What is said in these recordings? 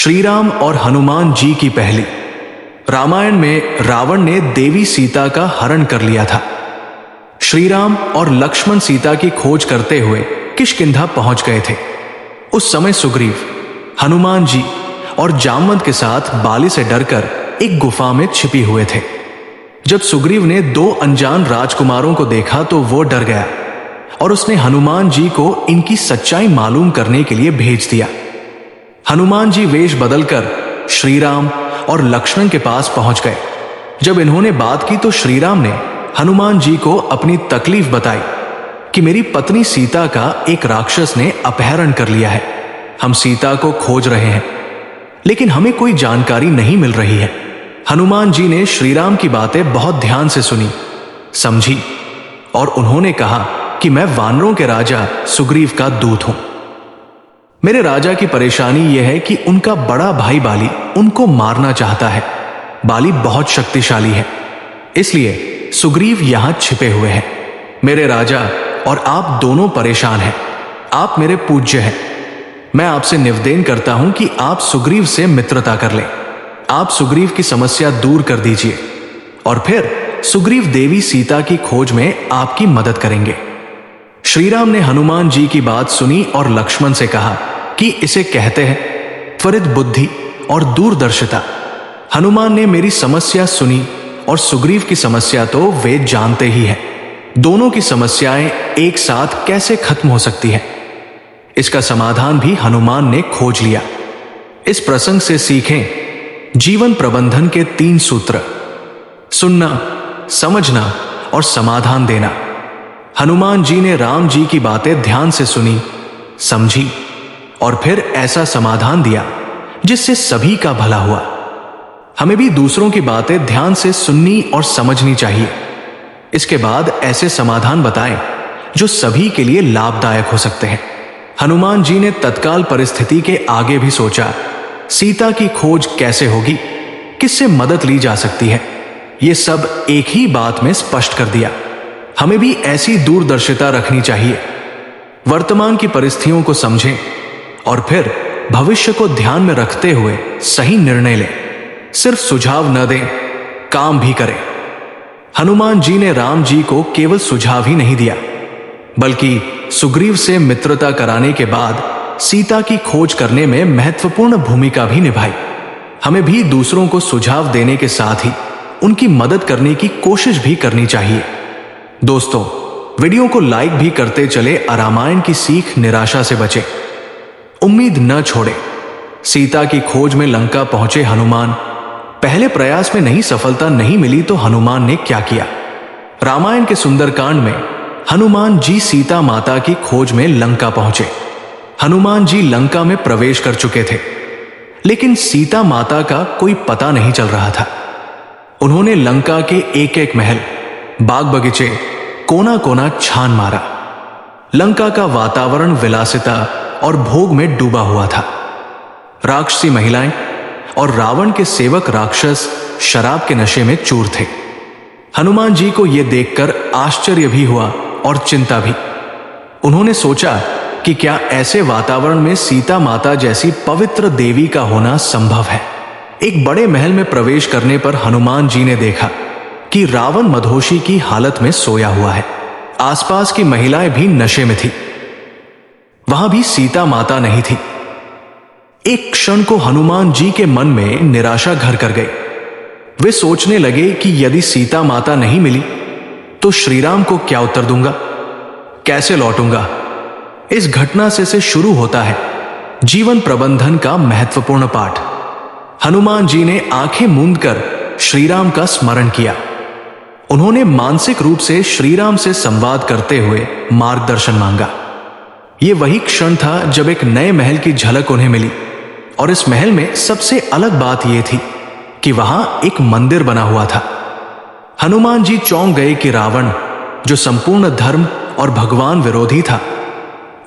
श्री राम और हनुमान जी की पहली। रामायण में रावण ने देवी सीता का हरण कर लिया था। श्री राम और लक्ष्मण सीता की खोज करते हुए किष्किंधा पहुंच गए थे। उस समय सुग्रीव, हनुमान जी और जामवंत के साथ बाली से डरकर एक गुफा में छिपे हुए थे। जब सुग्रीव ने दो अनजान राजकुमारों को देखा तो वो डर गया और उसने हनुमान जी को इनकी सच्चाई मालूम करने के लिए भेज दिया। हनुमान जी वेश बदलकर श्री राम और लक्ष्मण के पास पहुंच गए। जब इन्होंने बात की तो श्री राम ने हनुमान जी को अपनी तकलीफ बताई कि मेरी पत्नी सीता का एक राक्षस ने अपहरण कर लिया है। हम सीता को खोज रहे हैं लेकिन हमें कोई जानकारी नहीं मिल रही है। हनुमान जी ने श्री राम की बातें बहुत ध्यान से सुनी, समझी और उन्होंने कहा कि मैं वानरों के राजा सुग्रीव का दूत हूं। मेरे राजा की परेशानी यह है कि उनका बड़ा भाई बाली उनको मारना चाहता है। बाली बहुत शक्तिशाली है, इसलिए सुग्रीव यहां छिपे हुए हैं। मेरे राजा और आप दोनों परेशान हैं। आप मेरे पूज्य हैं। मैं आपसे निवेदन करता हूं कि आप सुग्रीव से मित्रता कर लें। आप सुग्रीव की समस्या दूर कर दीजिए और फिर सुग्रीव देवी सीता की खोज में आपकी मदद करेंगे। श्री राम ने हनुमान जी की बात सुनी और लक्ष्मण से कहा कि इसे कहते हैं त्वरित बुद्धि और दूरदर्शिता। हनुमान ने मेरी समस्या सुनी और सुग्रीव की समस्या तो वे जानते ही हैं। दोनों की समस्याएं एक साथ कैसे खत्म हो सकती है, इसका समाधान भी हनुमान ने खोज लिया। इस प्रसंग से सीखें जीवन प्रबंधन के 3 सूत्र: सुनना, समझना और समाधान देना। हनुमान जी ने राम जी की बातें ध्यान से सुनी, समझी और फिर ऐसा समाधान दिया जिससे सभी का भला हुआ। हमें भी दूसरों की बातें ध्यान से सुननी और समझनी चाहिए। इसके बाद ऐसे समाधान बताएं जो सभी के लिए लाभदायक हो सकते हैं। हनुमान जी ने तत्काल परिस्थिति के आगे भी सोचा, सीता की खोज कैसे होगी, किससे मदद ली जा सकती है, यह सब एक ही बात में स्पष्ट कर दिया। हमें भी ऐसी दूरदर्शिता रखनी चाहिए। वर्तमान की परिस्थितियों को समझें और फिर भविष्य को ध्यान में रखते हुए सही निर्णय लें। सिर्फ सुझाव न दें, काम भी करें। हनुमान जी ने राम जी को केवल सुझाव ही नहीं दिया बल्कि सुग्रीव से मित्रता कराने के बाद सीता की खोज करने में महत्वपूर्ण भूमिका भी निभाई। हमें भी दूसरों को सुझाव देने के साथ ही उनकी मदद करने की कोशिश भी करनी चाहिए। दोस्तों, वीडियो को लाइक भी करते चले। रामायण की सीख: निराशा से बचे, उम्मीद न छोड़े। सीता की खोज में लंका पहुंचे हनुमान। पहले प्रयास में नहीं सफलता नहीं मिली तो हनुमान ने क्या किया? रामायण के सुंदरकांड में हनुमान जी सीता माता की खोज में लंका पहुंचे। हनुमान जी लंका में प्रवेश कर चुके थे लेकिन सीता माता का कोई पता नहीं चल रहा था। उन्होंने लंका के एक एक महल, बाग बगीचे, कोना कोना छान मारा। लंका का वातावरण विलासिता और भोग में डूबा हुआ था। राक्षसी महिलाएं और रावण के सेवक राक्षस शराब के नशे में चूर थे। हनुमान जी को यह देखकर आश्चर्य भी हुआ और चिंता भी। उन्होंने सोचा कि क्या ऐसे वातावरण में सीता माता जैसी पवित्र देवी का होना संभव है। एक बड़े महल में प्रवेश करने पर हनुमान जी ने देखा कि रावण मदहोशी की हालत में सोया हुआ है। आसपास की महिलाएं भी नशे में थी। वहां भी सीता माता नहीं थी। एक क्षण को हनुमान जी के मन में निराशा घर कर गई। वे सोचने लगे कि यदि सीता माता नहीं मिली तो श्री राम को क्या उत्तर दूंगा, कैसे लौटूंगा। इस घटना से शुरू होता है जीवन प्रबंधन का महत्वपूर्ण पाठ। हनुमान जी ने आंखें मूंद कर श्री राम का स्मरण किया। उन्होंने मानसिक रूप से श्री राम से संवाद करते हुए मार्गदर्शन मांगा। यह वही क्षण था जब एक नए महल की झलक उन्हें मिली और इस महल में सबसे अलग बात यह थी कि वहां एक मंदिर बना हुआ था। हनुमान जी चौंक गए कि रावण, जो संपूर्ण धर्म और भगवान विरोधी था,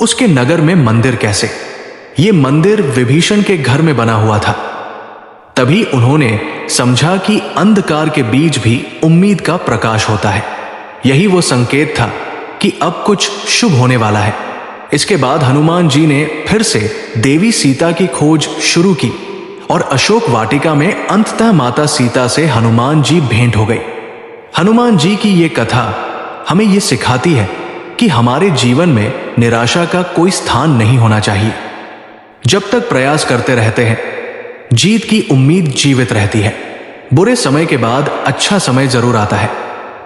उसके नगर में मंदिर कैसे? यह मंदिर विभीषण के घर में बना हुआ था। तभी उन्होंने समझा कि अंधकार के बीच भी उम्मीद का प्रकाश होता है। यही वो संकेत था कि अब कुछ शुभ होने वाला है। इसके बाद हनुमान जी ने फिर से देवी सीता की खोज शुरू की और अशोक वाटिका में अंततः माता सीता से हनुमान जी भेंट हो गए। हनुमान जी की ये कथा हमें ये सिखाती है कि हमारे जीवन में निराशा का कोई स्थान नहीं होना चाहिए। जब तक प्रयास करते रहते हैं, जीत की उम्मीद जीवित रहती है। बुरे समय के बाद अच्छा समय जरूर आता है,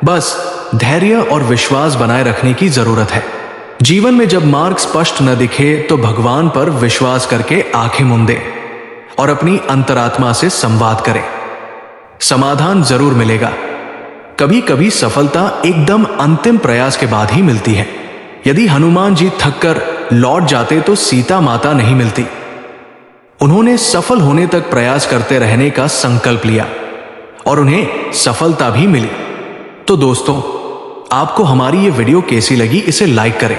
बस धैर्य और विश्वास बनाए रखने की जरूरत है। जीवन में जब मार्ग स्पष्ट न दिखे तो भगवान पर विश्वास करके आंखें मूंदे और अपनी अंतरात्मा से संवाद करें। समाधान जरूर मिलेगा। कभी कभी सफलता एकदम अंतिम प्रयास के बाद ही मिलती है। यदि हनुमान जी थककर लौट जाते तो सीता माता नहीं मिलती। उन्होंने सफल होने तक प्रयास करते रहने का संकल्प लिया और उन्हें सफलता भी मिली। तो दोस्तों, आपको हमारी ये वीडियो कैसी लगी, इसे लाइक करें